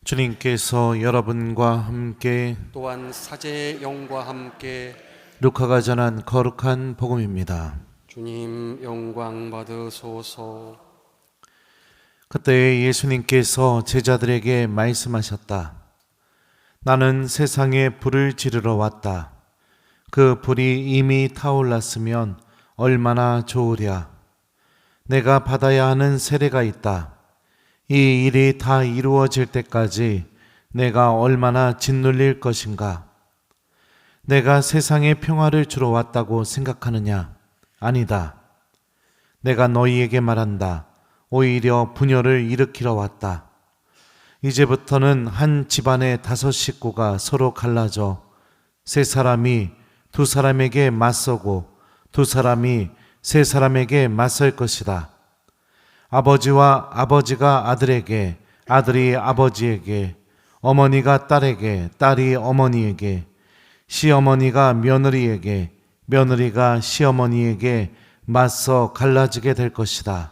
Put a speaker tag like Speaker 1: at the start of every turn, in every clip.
Speaker 1: 주님께서 여러분과 함께
Speaker 2: 또한 사제의 영과 함께
Speaker 1: 루카가 전한 거룩한 복음입니다.
Speaker 2: 주님 영광 받으소서.
Speaker 1: 그때 예수님께서 제자들에게 말씀하셨다. 나는 세상에 불을 지르러 왔다. 그 불이 이미 타올랐으면 얼마나 좋으랴. 내가 받아야 하는 세례가 있다. 이 일이 다 이루어질 때까지 내가 얼마나 짓눌릴 것인가. 내가 세상에 평화를 주러 왔다고 생각하느냐? 아니다. 내가 너희에게 말한다. 오히려 분열을 일으키러 왔다. 이제부터는 한 집안의 5 식구가 서로 갈라져 세 사람이 두 사람에게 맞서고 두 사람이 세 사람에게 맞설 것이다. 아버지가 아들에게, 아들이 아버지에게, 어머니가 딸에게, 딸이 어머니에게, 시어머니가 며느리에게, 며느리가 시어머니에게 맞서 갈라지게 될 것이다.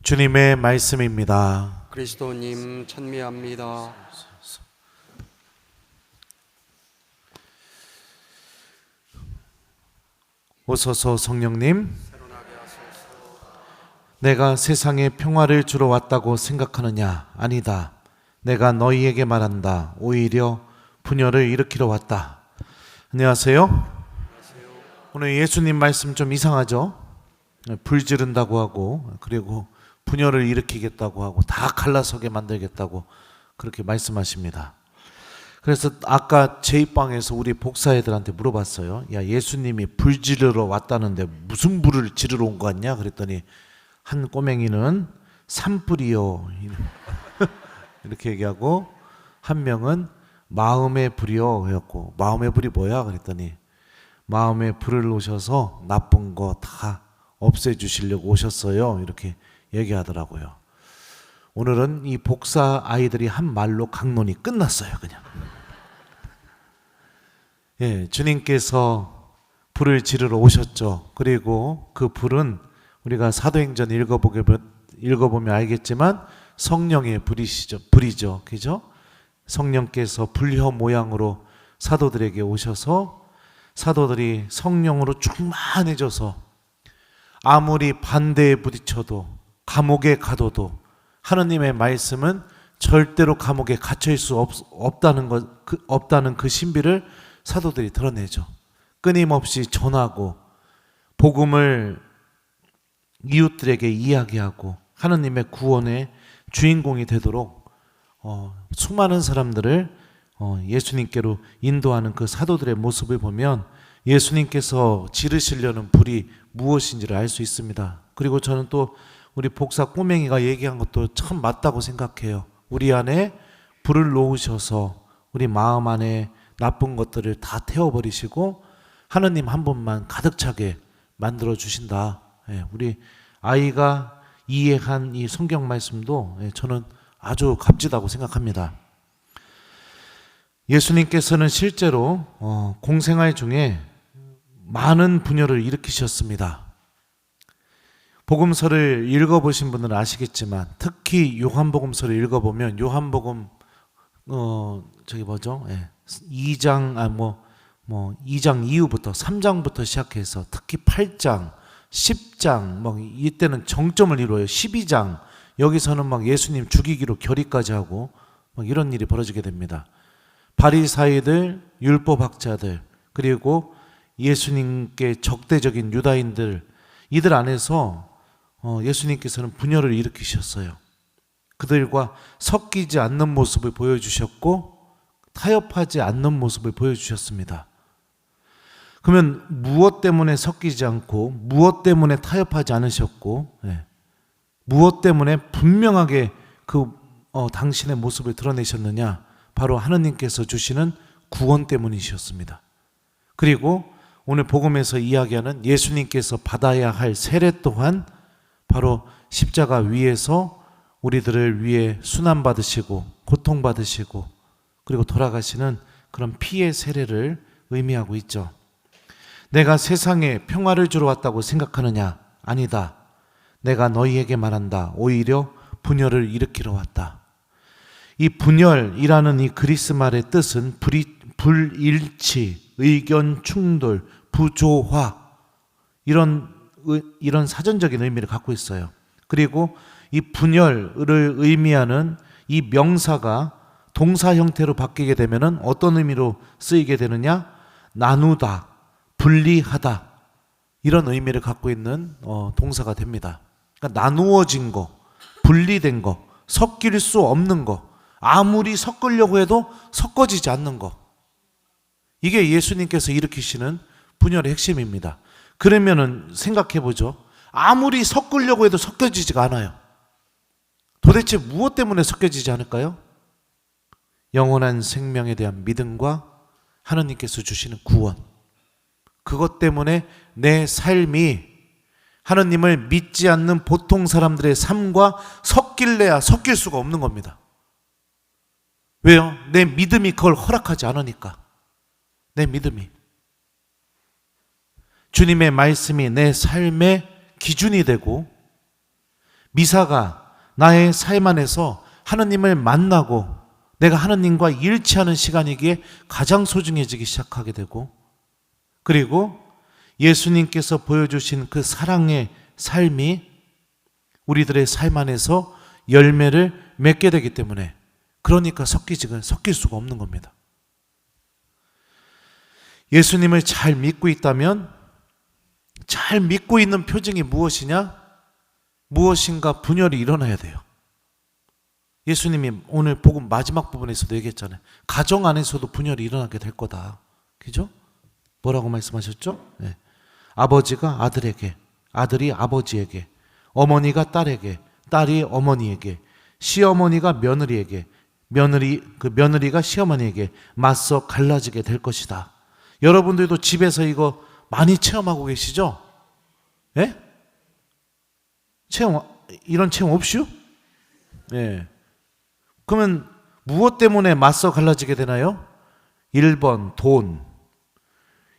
Speaker 1: 주님의 말씀입니다.
Speaker 2: 그리스도님 찬미합니다.
Speaker 1: 오소서 성령님, 내가 세상에 평화를 주러 왔다고 생각하느냐? 아니다. 내가 너희에게 말한다. 오히려 분열을 일으키러 왔다. 안녕하세요. 오늘 예수님 말씀 좀 이상하죠? 불 지른다고 하고, 그리고 분열을 일으키겠다고 하고, 다 갈라서게 만들겠다고 그렇게 말씀하십니다. 그래서 아까 제 입방에서 우리 복사애들한테 물어봤어요. 야, 예수님이 불 지르러 왔다는데 무슨 불을 지르러 온 거 같냐? 그랬더니 한 꼬맹이는 산불이요 이렇게 얘기하고, 한 명은 마음의 불이요 그랬고, 마음의 불이 뭐야? 그랬더니 마음의 불을 놓으셔서 나쁜 거 다 없애주시려고 오셨어요 이렇게 얘기하더라고요. 오늘은 이 복사 아이들이 한 말로 강론이 끝났어요. 그냥 주님께서 불을 지르러 오셨죠. 그리고 그 불은 우리가 사도행전 읽어보면 알겠지만 성령의 불이죠. 그죠? 성령께서 불효 모양으로 사도들에게 오셔서 사도들이 성령으로 충만해져서 아무리 반대에 부딪혀도 감옥에 가둬도 하느님의 말씀은 절대로 감옥에 갇혀있을 수 없다는 그 신비를 사도들이 드러내죠. 끊임없이 전하고 복음을 이웃들에게 이야기하고 하느님의 구원의 주인공이 되도록 수많은 사람들을 예수님께로 인도하는 그 사도들의 모습을 보면 예수님께서 지르시려는 불이 무엇인지를 알 수 있습니다. 그리고 저는 또 우리 복사 꼬맹이가 얘기한 것도 참 맞다고 생각해요. 우리 안에 불을 놓으셔서 우리 마음 안에 나쁜 것들을 다 태워버리시고 하느님 한 분만 가득 차게 만들어 주신다. 우리 아이가 이해한 이 성경 말씀도 저는 아주 값지다고 생각합니다. 예수님께서는 실제로 공생활 중에 많은 분열을 일으키셨습니다. 복음서를 읽어보신 분들은 아시겠지만 특히 요한복음서를 읽어보면 요한복음 2장 2장 이후부터 3장부터 시작해서 특히 8장 10장 이때는 정점을 이루어요. 12장 여기서는 막 예수님 죽이기로 결의까지 하고 이런 일이 벌어지게 됩니다. 바리사이들, 율법학자들, 그리고 예수님께 적대적인 유다인들, 이들 안에서 예수님께서는 분열을 일으키셨어요. 그들과 섞이지 않는 모습을 보여주셨고 타협하지 않는 모습을 보여주셨습니다. 그러면 무엇 때문에 섞이지 않고 무엇 때문에 타협하지 않으셨고 무엇 때문에 분명하게 당신의 모습을 드러내셨느냐? 바로 하느님께서 주시는 구원 때문이셨습니다. 그리고 오늘 복음에서 이야기하는 예수님께서 받아야 할 세례 또한 바로 십자가 위에서 우리들을 위해 순환받으시고 고통받으시고 그리고 돌아가시는 그런 피의 세례를 의미하고 있죠. 내가 세상에 평화를 주러 왔다고 생각하느냐? 아니다. 내가 너희에게 말한다. 오히려 분열을 일으키러 왔다. 이 분열이라는 이 그리스 말의 뜻은 불일치, 의견 충돌, 부조화 이런 사전적인 의미를 갖고 있어요. 그리고 이 분열을 의미하는 이 명사가 동사 형태로 바뀌게 되면은 어떤 의미로 쓰이게 되느냐? 나누다, 분리하다 이런 의미를 갖고 있는 동사가 됩니다. 그러니까 나누어진 거, 분리된 거, 섞일 수 없는 거, 아무리 섞으려고 해도 섞어지지 않는 거. 이게 예수님께서 일으키시는 분열의 핵심입니다. 그러면은 생각해 보죠. 아무리 섞으려고 해도 섞여지지가 않아요. 도대체 무엇 때문에 섞여지지 않을까요? 영원한 생명에 대한 믿음과 하나님께서 주시는 구원. 그것 때문에 내 삶이 하나님을 믿지 않는 보통 사람들의 삶과 섞일래야 섞일 수가 없는 겁니다. 왜요? 내 믿음이 그걸 허락하지 않으니까. 내 믿음이. 주님의 말씀이 내 삶의 기준이 되고 미사가 나의 삶 안에서 하나님을 만나고 내가 하나님과 일치하는 시간이기에 가장 소중해지기 시작하게 되고 그리고 예수님께서 보여주신 그 사랑의 삶이 우리들의 삶 안에서 열매를 맺게 되기 때문에 그러니까 섞일 수가 없는 겁니다. 예수님을 잘 믿고 있다면 잘 믿고 있는 표징이 무엇이냐? 무엇인가 분열이 일어나야 돼요. 예수님이 오늘 복음 마지막 부분에서도 얘기했잖아요. 가정 안에서도 분열이 일어나게 될 거다. 그죠? 뭐라고 말씀하셨죠? 네. 아버지가 아들에게, 아들이 아버지에게, 어머니가 딸에게, 딸이 어머니에게, 시어머니가 며느리에게, 며느리가 시어머니에게 맞서 갈라지게 될 것이다. 여러분들도 집에서 이거 많이 체험하고 계시죠? 예? 이런 체험 없슈? 예. 그러면 무엇 때문에 맞서 갈라지게 되나요? 1번 돈,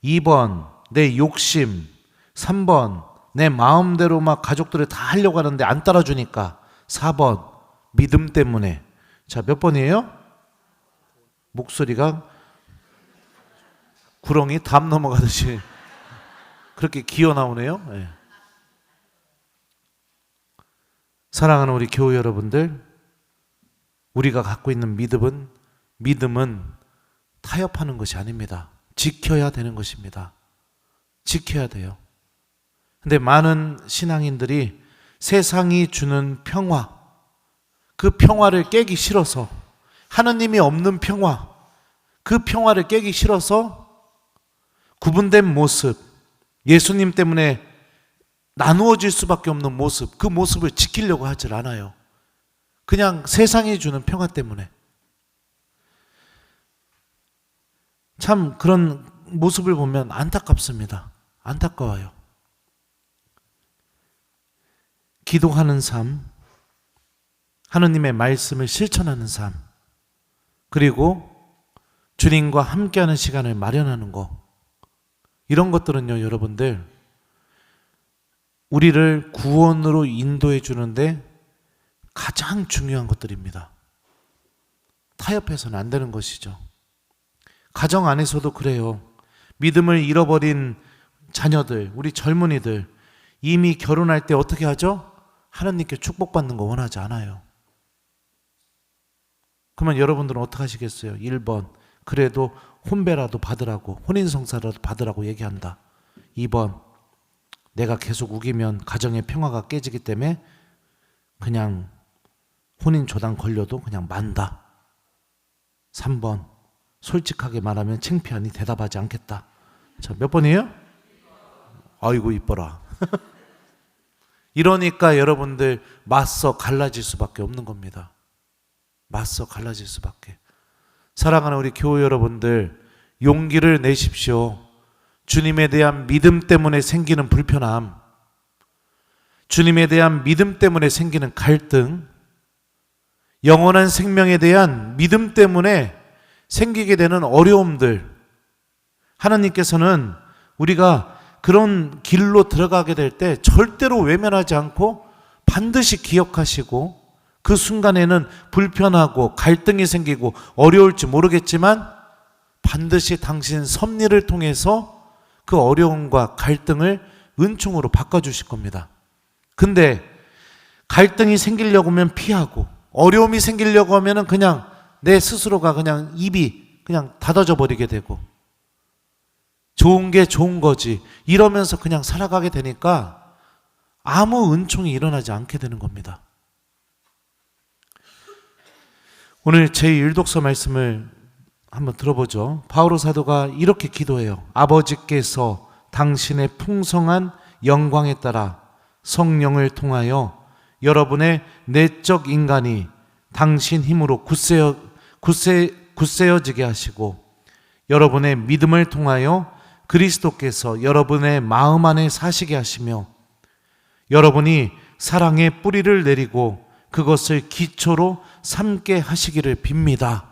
Speaker 1: 2번 내 욕심, 3번 내 마음대로 막 가족들을 다 하려고 하는데 안 따라주니까, 4번 믿음 때문에. 자, 몇 번이에요? 목소리가 구렁이 담 넘어가듯이 그렇게 기어 나오네요. 네. 사랑하는 우리 교우 여러분들, 우리가 갖고 있는 믿음은 타협하는 것이 아닙니다. 지켜야 되는 것입니다. 지켜야 돼요. 근데 많은 신앙인들이 세상이 주는 평화, 그 평화를 깨기 싫어서, 하느님이 없는 평화, 그 평화를 깨기 싫어서 구분된 모습, 예수님 때문에 나누어질 수밖에 없는 모습, 그 모습을 지키려고 하질 않아요. 그냥 세상이 주는 평화 때문에. 참 그런 모습을 보면 안타깝습니다. 안타까워요. 기도하는 삶, 하느님의 말씀을 실천하는 삶, 그리고 주님과 함께하는 시간을 마련하는 것, 이런 것들은요, 여러분들, 우리를 구원으로 인도해 주는데 가장 중요한 것들입니다. 타협해서는 안 되는 것이죠. 가정 안에서도 그래요. 믿음을 잃어버린 자녀들, 우리 젊은이들, 이미 결혼할 때 어떻게 하죠? 하나님께 축복받는 거 원하지 않아요. 그러면 여러분들은 어떻게 하시겠어요? 1번, 그래도 혼배라도 받으라고, 혼인성사라도 받으라고 얘기한다. 2번, 내가 계속 우기면 가정의 평화가 깨지기 때문에 그냥 혼인조당 걸려도 그냥 만다. 3번, 솔직하게 말하면 창피하니 대답하지 않겠다. 자, 몇 번이에요? 아이고 이뻐라. 이러니까 여러분들 맞서 갈라질 수밖에 없는 겁니다. 맞서 갈라질 수밖에. 사랑하는 우리 교우 여러분들, 용기를 내십시오. 주님에 대한 믿음 때문에 생기는 불편함, 주님에 대한 믿음 때문에 생기는 갈등, 영원한 생명에 대한 믿음 때문에 생기게 되는 어려움들, 하나님께서는 우리가 그런 길로 들어가게 될 때 절대로 외면하지 않고 반드시 기억하시고 그 순간에는 불편하고 갈등이 생기고 어려울지 모르겠지만 반드시 당신 섭리를 통해서 그 어려움과 갈등을 은총으로 바꿔주실 겁니다. 근데 갈등이 생기려고 하면 피하고 어려움이 생기려고 하면 그냥 내 스스로가 그냥 입이 그냥 닫아져 버리게 되고 좋은 게 좋은 거지 이러면서 그냥 살아가게 되니까 아무 은총이 일어나지 않게 되는 겁니다. 오늘 제1독서 말씀을 한번 들어보죠. 바오로 사도가 이렇게 기도해요. 아버지께서 당신의 풍성한 영광에 따라 성령을 통하여 여러분의 내적 인간이 당신 힘으로 굳세어지게 하시고 여러분의 믿음을 통하여 그리스도께서 여러분의 마음 안에 사시게 하시며 여러분이 사랑의 뿌리를 내리고 그것을 기초로 삼게 하시기를 빕니다.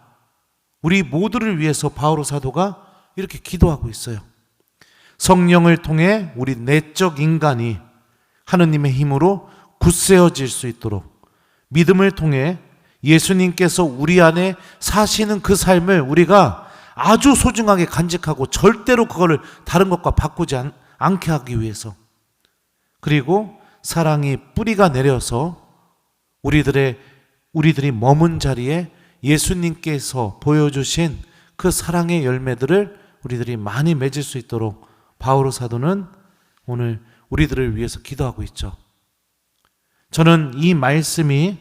Speaker 1: 우리 모두를 위해서 바오로 사도가 이렇게 기도하고 있어요. 성령을 통해 우리 내적 인간이 하느님의 힘으로 굳세어질 수 있도록 믿음을 통해 예수님께서 우리 안에 사시는 그 삶을 우리가 아주 소중하게 간직하고 절대로 그거를 다른 것과 바꾸지 않게 하기 위해서 그리고 사랑이 뿌리가 내려서 우리들이 머문 자리에 예수님께서 보여주신 그 사랑의 열매들을 우리들이 많이 맺을 수 있도록 바오로 사도는 오늘 우리들을 위해서 기도하고 있죠. 저는 이 말씀이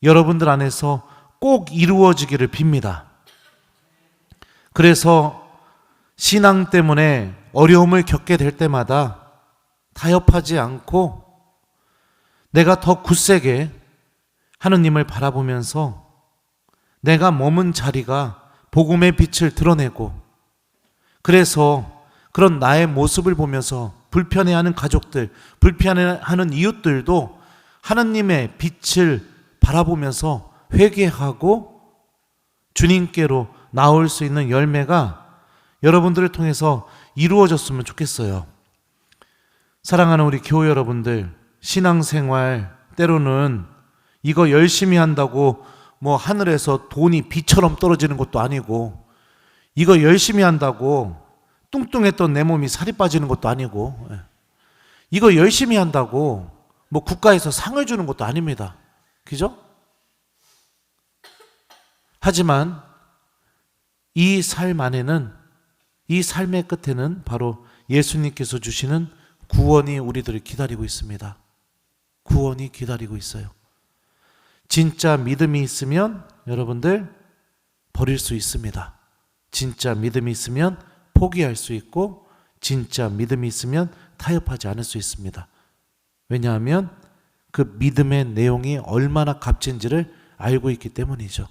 Speaker 1: 여러분들 안에서 꼭 이루어지기를 빕니다. 그래서 신앙 때문에 어려움을 겪게 될 때마다 타협하지 않고 내가 더 굳세게 하느님을 바라보면서 내가 머문 자리가 복음의 빛을 드러내고 그래서 그런 나의 모습을 보면서 불편해하는 가족들, 불편해하는 이웃들도 하느님의 빛을 바라보면서 회개하고 주님께로 나올 수 있는 열매가 여러분들을 통해서 이루어졌으면 좋겠어요. 사랑하는 우리 교회 여러분들, 신앙생활 때로는 이거 열심히 한다고 뭐 하늘에서 돈이 비처럼 떨어지는 것도 아니고 이거 열심히 한다고 뚱뚱했던 내 몸이 살이 빠지는 것도 아니고 이거 열심히 한다고 뭐 국가에서 상을 주는 것도 아닙니다. 그죠? 하지만 이 삶 안에는 이 삶의 끝에는 바로 예수님께서 주시는 구원이 우리들을 기다리고 있습니다. 구원이 기다리고 있어요. 진짜 믿음이 있으면 여러분들 버릴 수 있습니다. 진짜 믿음이 있으면 포기할 수 있고 진짜 믿음이 있으면 타협하지 않을 수 있습니다. 왜냐하면 그 믿음의 내용이 얼마나 값진지를 알고 있기 때문이죠.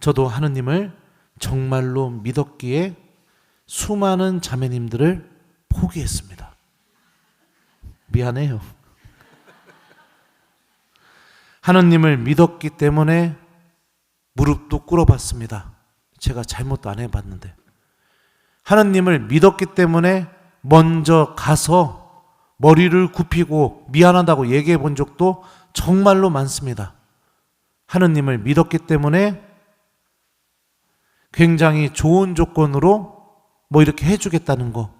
Speaker 1: 저도 하느님을 정말로 믿었기에 수많은 자매님들을 포기했습니다. 미안해요. 하느님을 믿었기 때문에 무릎도 꿇어봤습니다. 제가 잘못도 안 해봤는데 하느님을 믿었기 때문에 먼저 가서 머리를 굽히고 미안하다고 얘기해 본 적도 정말로 많습니다. 하느님을 믿었기 때문에 굉장히 좋은 조건으로 뭐 이렇게 해주겠다는 거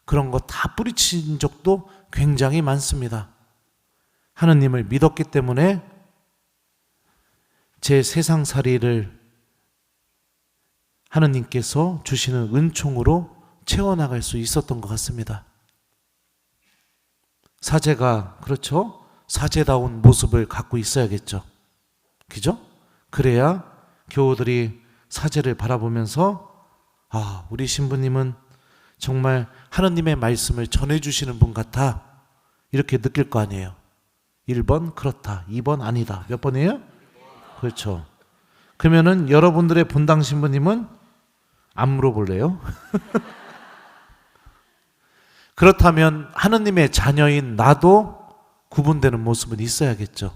Speaker 1: 그런 거 다 뿌리친 적도 굉장히 많습니다. 하느님을 믿었기 때문에 제 세상살이를 하느님께서 주시는 은총으로 채워나갈 수 있었던 것 같습니다. 사제가 그렇죠? 사제다운 모습을 갖고 있어야겠죠. 그죠? 그래야 교우들이 사제를 바라보면서 아, 우리 신부님은 정말 하느님의 말씀을 전해주시는 분 같아 이렇게 느낄 거 아니에요. 1번 그렇다, 2번 아니다. 몇 번이에요? 그렇죠. 그러면은 여러분들의 본당 신부님은 안 물어볼래요? 그렇다면 하느님의 자녀인 나도 구분되는 모습은 있어야겠죠.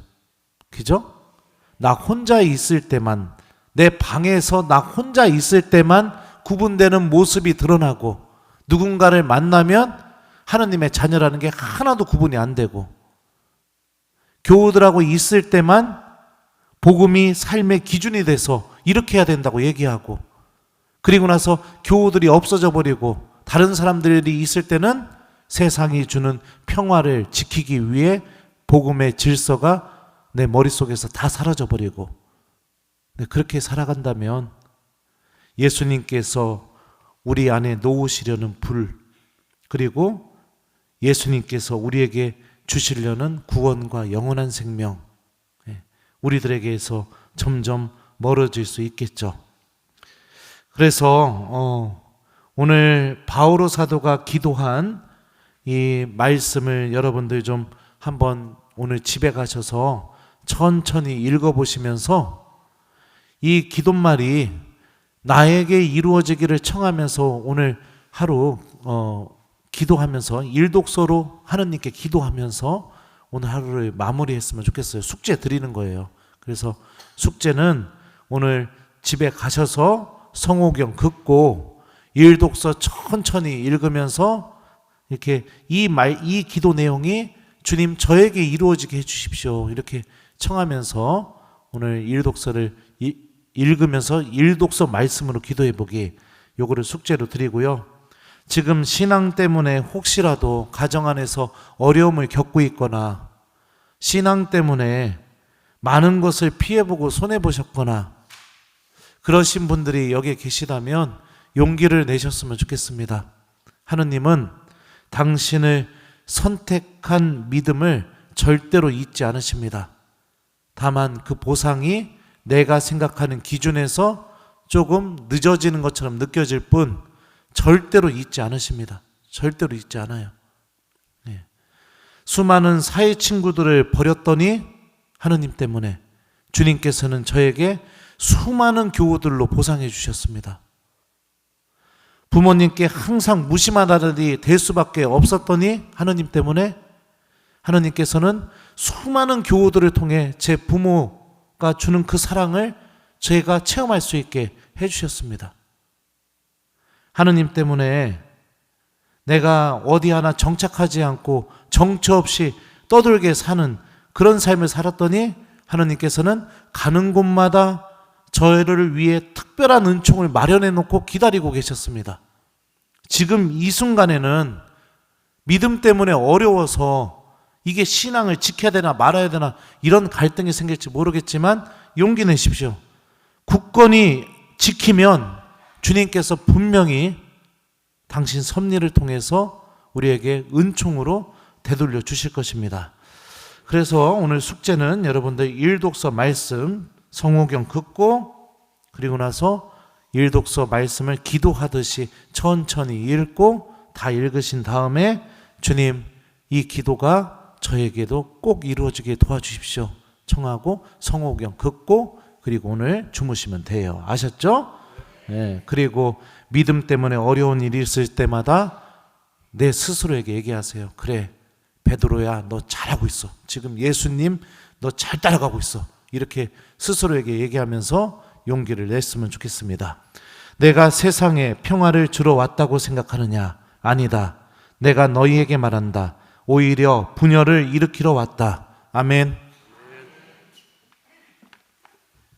Speaker 1: 그죠? 나 혼자 있을 때만, 내 방에서 나 혼자 있을 때만 구분되는 모습이 드러나고 누군가를 만나면 하느님의 자녀라는 게 하나도 구분이 안 되고 교우들하고 있을 때만 복음이 삶의 기준이 돼서 이렇게 해야 된다고 얘기하고, 그리고 나서 교우들이 없어져 버리고 다른 사람들이 있을 때는 세상이 주는 평화를 지키기 위해 복음의 질서가 내 머릿속에서 다 사라져 버리고, 그렇게 살아간다면 예수님께서 우리 안에 놓으시려는 불, 그리고 예수님께서 우리에게 주시려는 구원과 영원한 생명, 우리들에게서 점점 멀어질 수 있겠죠. 그래서 오늘 바오로 사도가 기도한 이 말씀을 여러분들 좀 한번 오늘 집에 가셔서 천천히 읽어보시면서 이 기도말이 나에게 이루어지기를 청하면서 오늘 하루 기도하면서 일독서로 하느님께 기도하면서 오늘 하루를 마무리했으면 좋겠어요. 숙제 드리는 거예요. 그래서 숙제는 오늘 집에 가셔서 성호경 긋고 일독서 천천히 읽으면서 이렇게 이 기도 내용이 주님 저에게 이루어지게 해주십시오, 이렇게 청하면서 오늘 일독서를 읽으면서 일독서 말씀으로 기도해 보기, 요거를 숙제로 드리고요. 지금 신앙 때문에 혹시라도 가정 안에서 어려움을 겪고 있거나 신앙 때문에 많은 것을 피해보고 손해보셨거나 그러신 분들이 여기에 계시다면 용기를 내셨으면 좋겠습니다. 하느님은 당신을 선택한 믿음을 절대로 잊지 않으십니다. 다만 그 보상이 내가 생각하는 기준에서 조금 늦어지는 것처럼 느껴질 뿐 절대로 잊지 않으십니다. 절대로 잊지 않아요. 수많은 사회 친구들을 버렸더니 하느님 때문에 주님께서는 저에게 수많은 교우들로 보상해 주셨습니다. 부모님께 항상 무심한 아들이 될 수밖에 없었더니 하느님 때문에 하느님께서는 수많은 교우들을 통해 제 부모가 주는 그 사랑을 제가 체험할 수 있게 해주셨습니다. 하느님 때문에 내가 어디 하나 정착하지 않고 정처 없이 떠들게 사는 그런 삶을 살았더니 하느님께서는 가는 곳마다 저를 위해 특별한 은총을 마련해 놓고 기다리고 계셨습니다. 지금 이 순간에는 믿음 때문에 어려워서 이게 신앙을 지켜야 되나 말아야 되나 이런 갈등이 생길지 모르겠지만 용기 내십시오. 굳건히 지키면 주님께서 분명히 당신 섭리를 통해서 우리에게 은총으로 되돌려 주실 것입니다. 그래서 오늘 숙제는 여러분들 일독서 말씀 성호경 긋고 그리고 나서 일독서 말씀을 기도하듯이 천천히 읽고 다 읽으신 다음에 주님 이 기도가 저에게도 꼭 이루어지게 도와주십시오 청하고 성호경 긋고 그리고 오늘 주무시면 돼요. 아셨죠? 네. 그리고 믿음 때문에 어려운 일이 있을 때마다 내 스스로에게 얘기하세요. 그래 베드로야 너 잘하고 있어. 지금 예수님 너 잘 따라가고 있어. 이렇게 스스로에게 얘기하면서 용기를 냈으면 좋겠습니다. 내가 세상에 평화를 주러 왔다고 생각하느냐? 아니다. 내가 너희에게 말한다. 오히려 분열을 일으키러 왔다. 아멘.